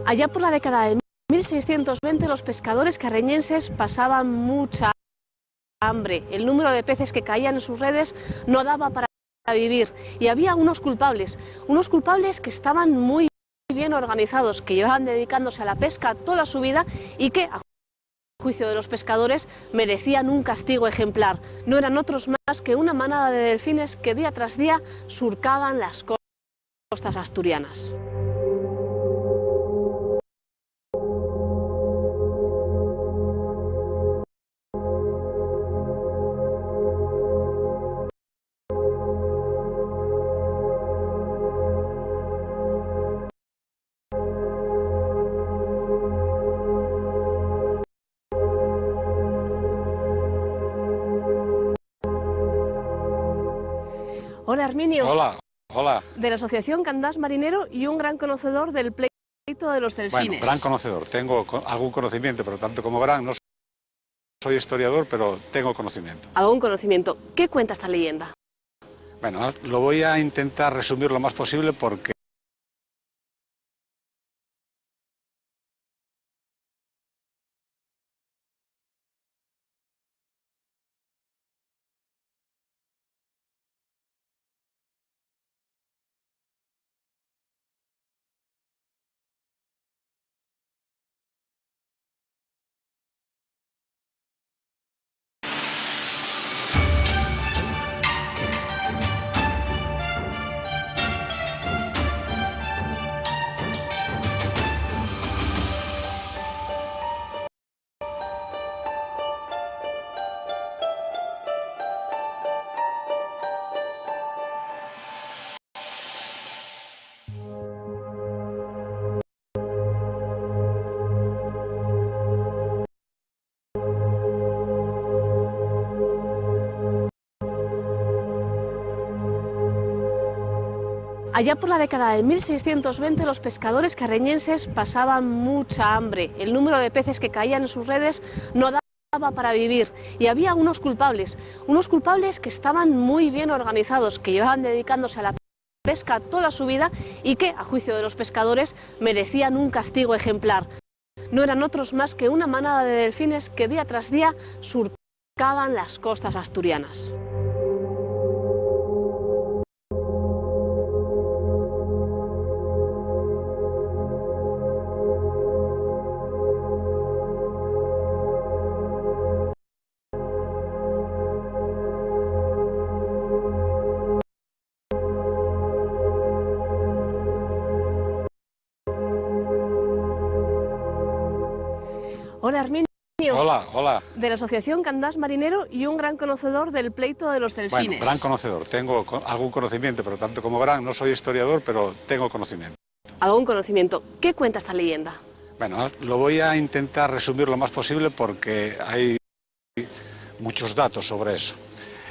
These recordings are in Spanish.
Allá por la década de 1620 los pescadores carreñenses pasaban mucha hambre. El número de peces que caían en sus redes no daba para vivir y había unos culpables que estaban muy bien organizados, que llevaban dedicándose a la pesca toda su vida y que, a juicio de los pescadores, merecían un castigo ejemplar. No eran otros más que una manada de delfines que día tras día surcaban las costas asturianas. Hola, Herminio. Hola, hola. De la Asociación Candás Marinero y un gran conocedor del pleito de los delfines. Bueno, gran conocedor. Tengo algún conocimiento, pero tanto como verán, no soy historiador, pero tengo conocimiento. Algún conocimiento. ¿Qué cuenta esta leyenda? Bueno, lo voy a intentar resumir lo más posible porque Allá por la década de 1620 los pescadores carreñenses pasaban mucha hambre. El número de peces que caían en sus redes no daba para vivir y había unos culpables que estaban muy bien organizados, que llevaban dedicándose a la pesca toda su vida y que, a juicio de los pescadores, merecían un castigo ejemplar. No eran otros más que una manada de delfines que día tras día surcaban las costas asturianas. Hola, Herminio. Hola, hola. De la Asociación Candás Marinero y un gran conocedor del pleito de los delfines. Bueno, gran conocedor. Tengo algún conocimiento, pero tanto como verán, no soy historiador, pero tengo conocimiento. Algún conocimiento. ¿Qué cuenta esta leyenda? Bueno, lo voy a intentar resumir lo más posible porque hay muchos datos sobre eso.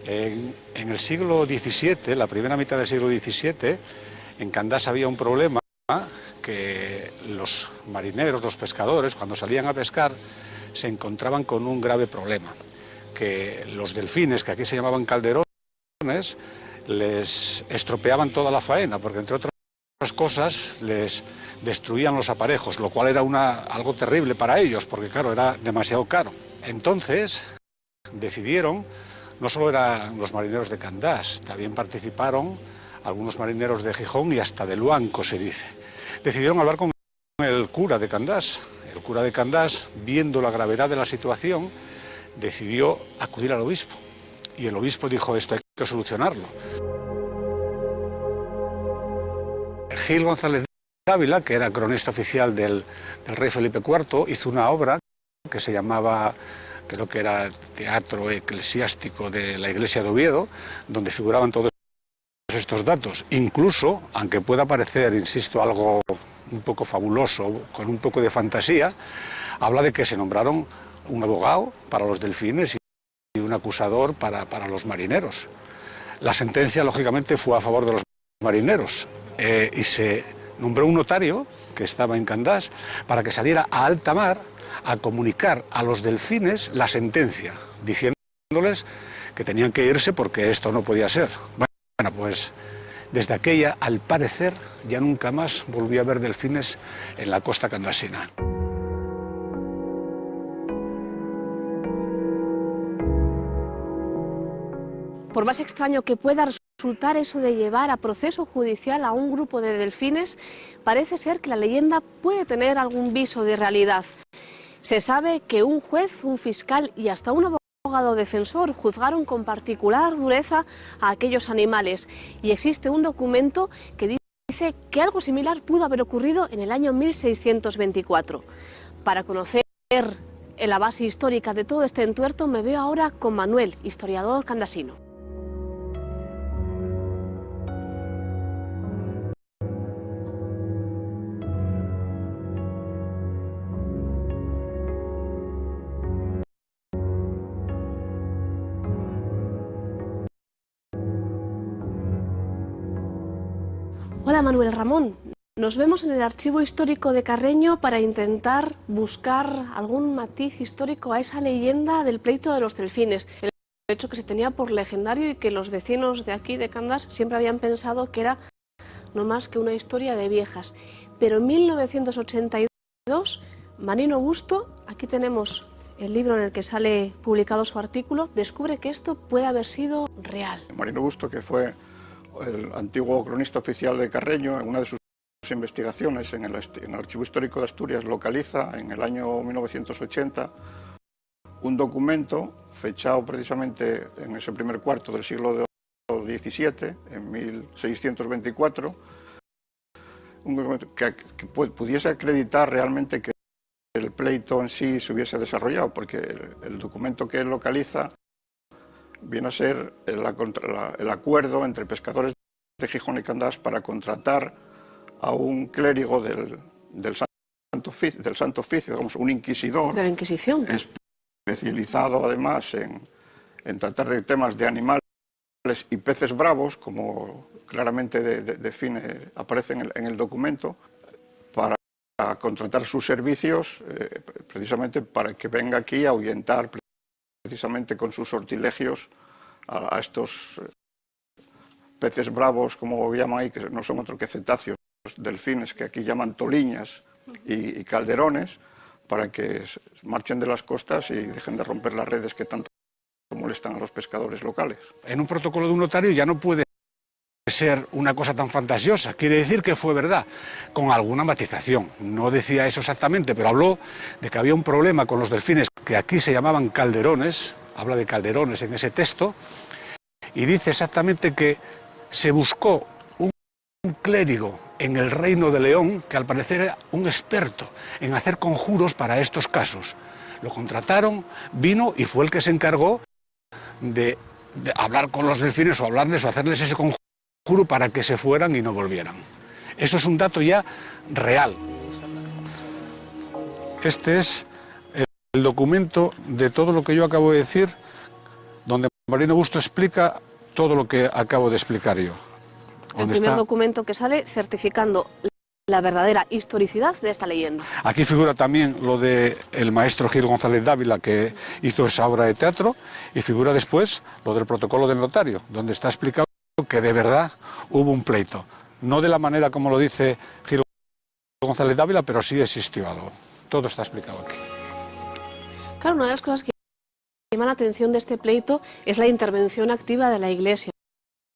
En el siglo XVII, la primera mitad del siglo XVII, en Candás había un problema que los marineros, los pescadores, cuando salían a pescar, se encontraban con un grave problema, que los delfines, que aquí se llamaban calderones, les estropeaban toda la faena, porque entre otras cosas les destruían los aparejos, lo cual era algo terrible para ellos, porque claro, era demasiado caro. Entonces decidieron, no solo eran los marineros de Candás, también participaron algunos marineros de Gijón y hasta de Luanco, se dice. Decidieron hablar con el cura de Candás. El cura de Candás, viendo la gravedad de la situación, decidió acudir al obispo. Y el obispo dijo, esto hay que solucionarlo. Gil González de Ávila, que era cronista oficial del rey Felipe IV, hizo una obra que se llamaba, creo que era Teatro Eclesiástico de la Iglesia de Oviedo, donde figuraban todos estos datos. Incluso, aunque pueda parecer, insisto, algo un poco fabuloso, con un poco de fantasía, habla de que se nombraron un abogado para los delfines y un acusador para los marineros. La sentencia, lógicamente, fue a favor de los marineros y se nombró un notario que estaba en Candás para que saliera a alta mar a comunicar a los delfines la sentencia, diciéndoles que tenían que irse porque esto no podía ser. Bueno, pues Desde aquella, al parecer, ya nunca más volví a ver delfines en la costa candasina. Por más extraño que pueda resultar eso de llevar a proceso judicial a un grupo de delfines, parece ser que la leyenda puede tener algún viso de realidad. Se sabe que un juez, un fiscal y hasta un abogado defensor juzgaron con particular dureza a aquellos animales, y existe un documento que dice que algo similar pudo haber ocurrido en el año 1624. Para conocer la base histórica de todo este entuerto me veo ahora con Manuel, historiador candasino. Hola Manuel Ramón, nos vemos en el Archivo Histórico de Carreño para intentar buscar algún matiz histórico a esa leyenda del pleito de los delfines. El hecho que se tenía por legendario y que los vecinos de aquí de Candás siempre habían pensado que era no más que una historia de viejas. Pero en 1982, Marino Busto, aquí tenemos el libro en el que sale publicado su artículo, descubre que esto puede haber sido real. Marino Busto, que fue el antiguo cronista oficial de Carreño, en una de sus investigaciones en el Archivo Histórico de Asturias, localiza en el año 1980 un documento fechado precisamente en ese primer cuarto del siglo XVII, en 1624, un documento que pudiese acreditar realmente que el pleito en sí se hubiese desarrollado, porque el documento que él localiza viene a ser el acuerdo entre pescadores de Gijón y Candás para contratar a un clérigo del Santo Oficio, digamos, un inquisidor. De la Inquisición. Especializado además en tratar de temas de animales y peces bravos, como claramente aparece en el documento, para contratar sus servicios precisamente para que venga aquí a ahuyentar precisamente con sus sortilegios a estos peces bravos, como llaman ahí, que no son otro que cetáceos, delfines, que aquí llaman toliñas y calderones, para que marchen de las costas y dejen de romper las redes que tanto molestan a los pescadores locales. En un protocolo de un notario ya no puede ser una cosa tan fantasiosa, quiere decir que fue verdad, con alguna matización. No decía eso exactamente, pero habló de que había un problema con los delfines, que aquí se llamaban calderones, habla de calderones en ese texto, y dice exactamente que se buscó un clérigo en el Reino de León, que al parecer era un experto en hacer conjuros para estos casos. Lo contrataron, vino y fue el que se encargó de hablar con los delfines o hablarles o hacerles ese conjuro para que se fueran y no volvieran. Eso es un dato ya real. Este es el documento de todo lo que yo acabo de decir, donde Marino Busto explica todo lo que acabo de explicar yo. El primer documento que sale certificando la verdadera historicidad de esta leyenda. Aquí figura también lo del maestro Gil González Dávila, que hizo esa obra de teatro, y figura después lo del protocolo del notario, donde está explicado que de verdad hubo un pleito. No de la manera como lo dice Gil González Dávila, pero sí existió algo. Todo está explicado aquí. Claro, una de las cosas que llama la atención de este pleito es la intervención activa de la Iglesia,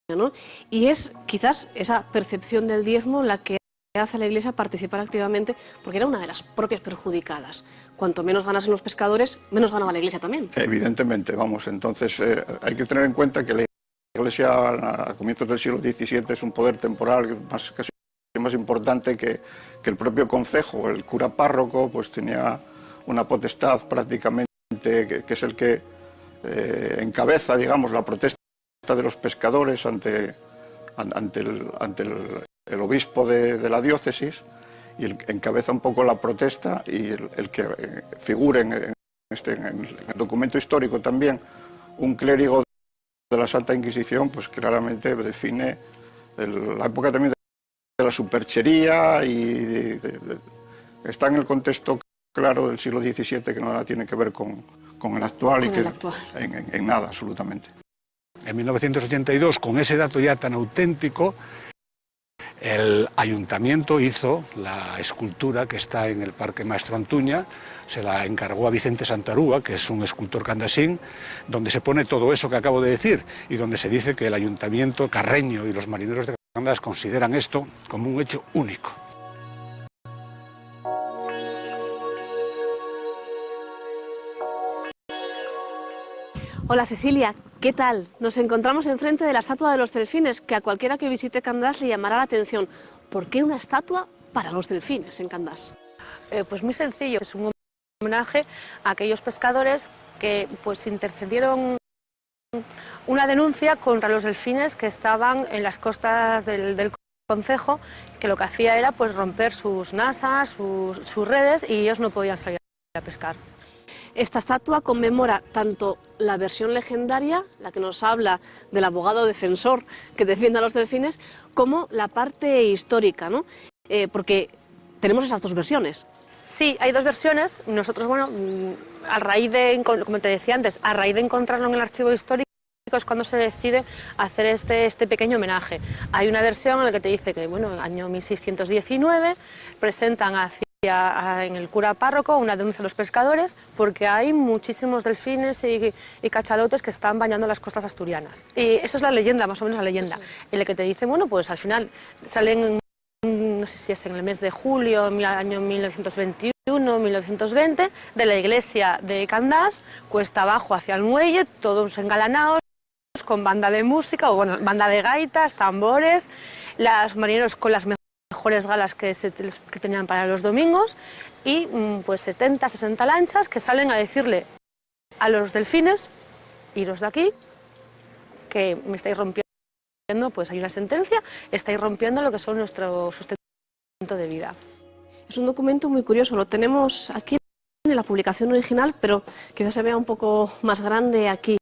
¿no? Y es quizás esa percepción del diezmo la que hace a la Iglesia participar activamente, porque era una de las propias perjudicadas. Cuanto menos ganasen los pescadores, menos ganaba la Iglesia también. Evidentemente, vamos, entonces hay que tener en cuenta que la Iglesia a comienzos del siglo XVII es un poder temporal casi más importante que el propio concejo. El cura párroco pues tenía una potestad prácticamente que es el que encabeza, digamos, la protesta de los pescadores ante el obispo de la diócesis, y encabeza un poco la protesta, y el que figure en el documento histórico también un clérigo de la Santa Inquisición, pues claramente define la época también de la superchería, y está en el contexto claro del siglo XVII, que nada tiene que ver con el actual, en nada absolutamente. En 1982, con ese dato ya tan auténtico, el ayuntamiento hizo la escultura que está en el Parque Maestro Antuña, se la encargó a Vicente Santarúa, que es un escultor candasín, donde se pone todo eso que acabo de decir y donde se dice que el ayuntamiento carreño y los marineros de Candás consideran esto como un hecho único. Hola Cecilia, ¿qué tal? Nos encontramos enfrente de la estatua de los delfines, que a cualquiera que visite Candás le llamará la atención. ¿Por qué una estatua para los delfines en Candás? Pues muy sencillo, es un homenaje a aquellos pescadores que pues intercedieron una denuncia contra los delfines que estaban en las costas del concejo, que lo que hacía era pues romper sus nasas, sus redes, y ellos no podían salir a pescar. Esta estatua conmemora tanto la versión legendaria, la que nos habla del abogado defensor que defiende a los delfines, como la parte histórica, ¿no? Porque tenemos esas dos versiones. Sí, hay dos versiones. Nosotros, bueno, a raíz de, como te decía antes, a raíz de encontrarlo en el archivo histórico es cuando se decide hacer este pequeño homenaje. Hay una versión en la que te dice que, bueno, en el año 1619 presentan en el cura párroco una denuncia a los pescadores porque hay muchísimos delfines y cachalotes que están bañando las costas asturianas. Y eso es la leyenda, más o menos la leyenda, en la que te dicen, bueno, pues al final salen, no sé si es en el mes de julio, año 1921, 1920, de la iglesia de Candás, cuesta abajo hacia el muelle, todos engalanados, con banda de música, o bueno, banda de gaitas, tambores, los marineros con las mejores galas que tenían para los domingos, y pues 70, 60 lanchas que salen a decirle a los delfines, iros de aquí, que me estáis rompiendo, pues hay una sentencia, estáis rompiendo lo que son nuestro sustento de vida. Es un documento muy curioso, lo tenemos aquí en la publicación original, pero quizás se vea un poco más grande aquí.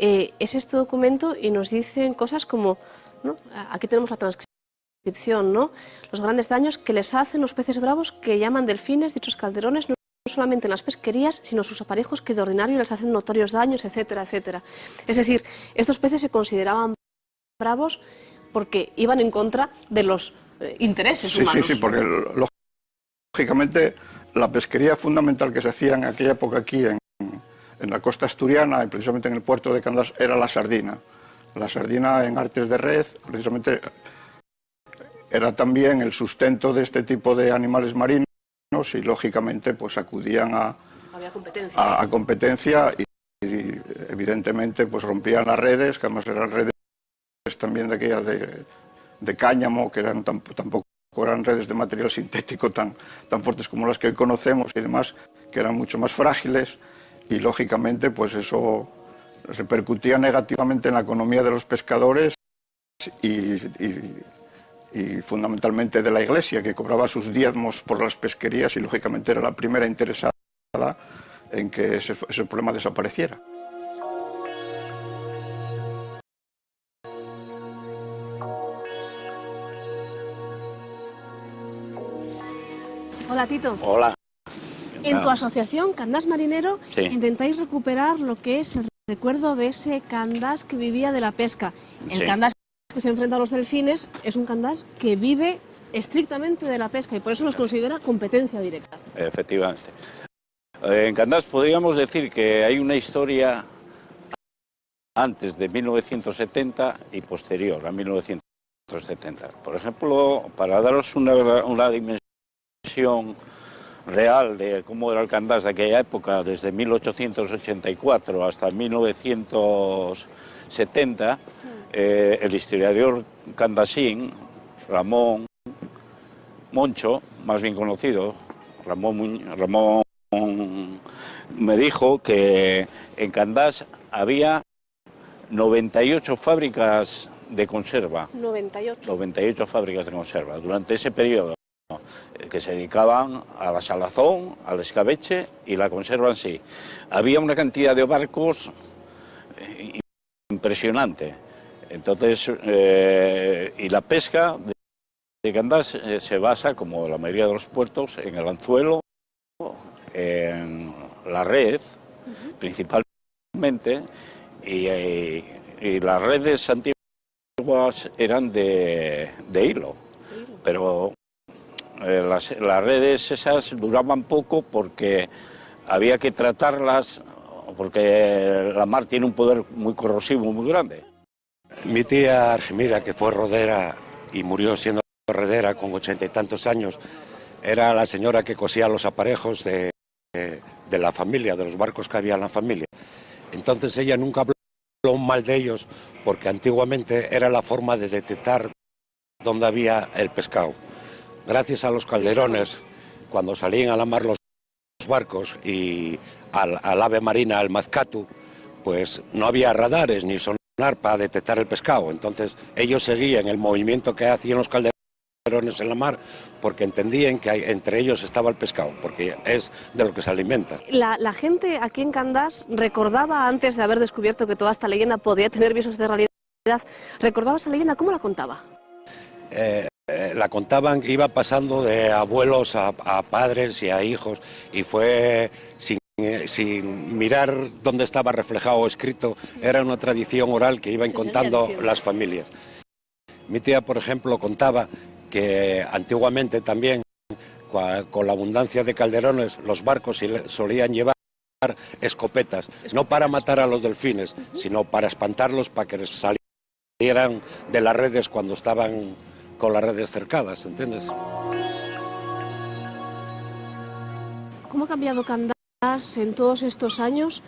Es este documento y nos dicen cosas como, ¿no? Aquí tenemos la transcripción, ¿no? Los grandes daños que les hacen los peces bravos que llaman delfines, dichos calderones, no solamente en las pesquerías, sino sus aparejos que de ordinario les hacen notorios daños, etcétera, etcétera. Es decir, estos peces se consideraban bravos porque iban en contra de los intereses humanos. Sí, porque lógicamente la pesquería fundamental que se hacía en aquella época aquí en la costa asturiana y precisamente en el puerto de Candás era la sardina. La sardina en artes de red, precisamente, era también el sustento de este tipo de animales marinos y lógicamente pues acudían a competencia y evidentemente pues rompían las redes, que además eran redes también de aquellas de cáñamo, que eran tampoco eran redes de material sintético tan fuertes como las que hoy conocemos y demás, que eran mucho más frágiles, y lógicamente pues eso repercutía negativamente en la economía de los pescadores y fundamentalmente de la Iglesia, que cobraba sus diezmos por las pesquerías y lógicamente era la primera interesada en que ese problema desapareciera. Hola Tito. Hola. En tu asociación Candás Marinero intentáis recuperar lo que es el recuerdo de ese Candás que vivía de la pesca. El Candás que se enfrenta a los delfines es un Candás que vive estrictamente de la pesca y por eso nos considera competencia directa. Efectivamente. En Candás podríamos decir que hay una historia antes de 1970 y posterior a 1970. Por ejemplo, para daros una dimensión real de cómo era el Candás de aquella época, desde 1884 hasta 1970, el historiador candasín Ramón Moncho, más bien conocido, Ramón me dijo que en Candás había 98 fábricas de conserva. 98 fábricas de conserva durante ese periodo, que se dedicaban a la salazón, al escabeche y la conserva en sí. Había una cantidad de barcos impresionante. Entonces, y la pesca de Candás se basa, como la mayoría de los puertos, en el anzuelo, en la red, principalmente, y las redes antiguas eran de hilo, pero las redes esas duraban poco porque había que tratarlas, porque la mar tiene un poder muy corrosivo, muy grande. Mi tía Argemira, que fue rodera y murió siendo redera con 80 y tantos años, era la señora que cosía los aparejos de la familia, de los barcos que había en la familia. Entonces ella nunca habló mal de ellos, porque antiguamente era la forma de detectar dónde había el pescado. Gracias a los calderones, cuando salían a la mar los barcos y al ave marina, al mazcatu, pues no había radares ni sonar para detectar el pescado. Entonces ellos seguían el movimiento que hacían los calderones en la mar, porque entendían que entre ellos estaba el pescado, porque es de lo que se alimenta. La gente aquí en Candás recordaba, antes de haber descubierto que toda esta leyenda podía tener visos de realidad, recordaba esa leyenda. ¿Cómo la contaba? La contaban, iba pasando de abuelos a padres y a hijos, y fue sin mirar dónde estaba reflejado o escrito. Era una tradición oral que iban contando las familias. Mi tía, por ejemplo, contaba que antiguamente también, con la abundancia de calderones, los barcos solían llevar escopetas, no para matar a los delfines, sino para espantarlos, para que salieran de las redes cuando estaban con las redes cercadas, ¿entiendes? ¿Cómo ha cambiado Candás en todos estos años?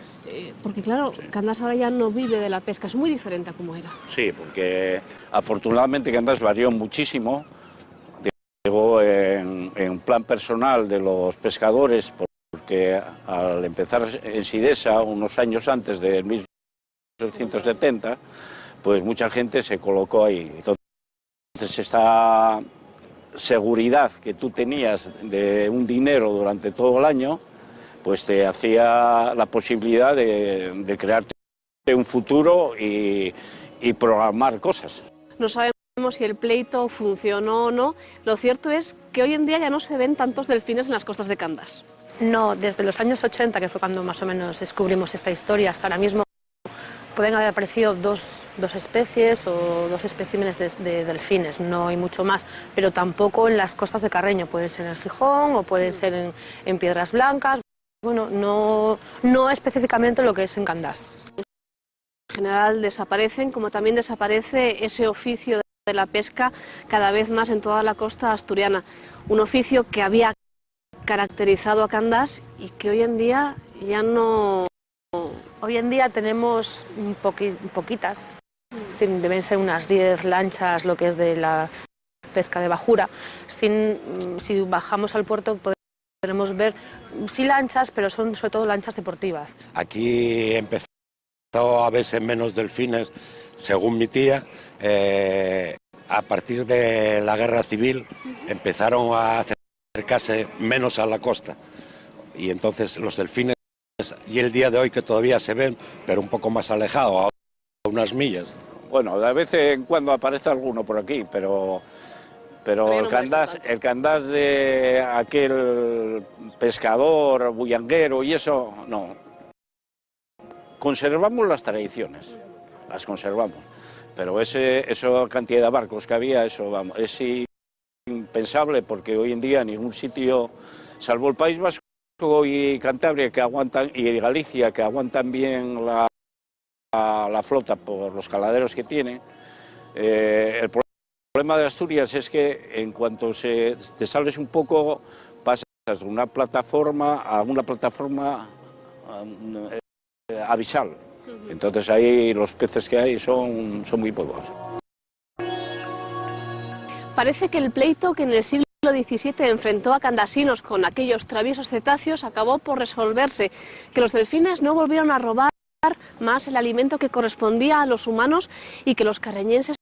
Porque claro, Candás ahora ya no vive de la pesca, es muy diferente a como era. Sí, porque afortunadamente Candás varió muchísimo. Digo, en plan personal de los pescadores, porque al empezar en Sidesa, unos años antes de 1870, pues mucha gente se colocó ahí. Entonces esta seguridad que tú tenías de un dinero durante todo el año, pues te hacía la posibilidad de crearte un futuro y programar cosas. No sabemos si el pleito funcionó o no. Lo cierto es que hoy en día ya no se ven tantos delfines en las costas de Candás. No, desde los años 80, que fue cuando más o menos descubrimos esta historia, hasta ahora mismo pueden haber aparecido dos especies o dos especímenes de delfines, no hay mucho más, pero tampoco en las costas de Carreño, pueden ser en Gijón o pueden ser en Piedras Blancas, bueno, no específicamente lo que es en Candás. En general desaparecen, como también desaparece ese oficio de la pesca cada vez más en toda la costa asturiana, un oficio que había caracterizado a Candás y que hoy en día ya no... Hoy en día tenemos poquitas, es decir, deben ser unas 10 lanchas lo que es de la pesca de bajura. Si bajamos al puerto podremos ver, sí, lanchas, pero son sobre todo lanchas deportivas. Aquí empezó a verse menos delfines, según mi tía. A partir de la guerra civil empezaron a acercarse menos a la costa, y entonces los delfines, y el día de hoy que todavía se ven, pero un poco más alejado, a unas millas. Bueno, de vez en cuando aparece alguno por aquí, pero el Candás de aquel pescador bullanguero y eso, no. Conservamos las tradiciones, las conservamos, pero esa cantidad de barcos que había, eso vamos, es impensable, porque hoy en día ningún sitio, salvo el País Vasco y Cantabria que aguantan, y Galicia, que aguantan bien la flota por los caladeros que tienen. El problema de Asturias es que en cuanto te sales un poco, pasas de una plataforma a una plataforma abisal. Entonces ahí los peces que hay son muy pocos. Parece que el pleito que en el siglo XVII enfrentó a candasinos con aquellos traviesos cetáceos acabó por resolverse, que los delfines no volvieron a robar más el alimento que correspondía a los humanos y que los carreñenses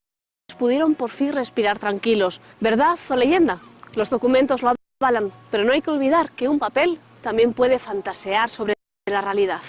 pudieron por fin respirar tranquilos. ¿Verdad o leyenda? Los documentos lo avalan, pero no hay que olvidar que un papel también puede fantasear sobre la realidad.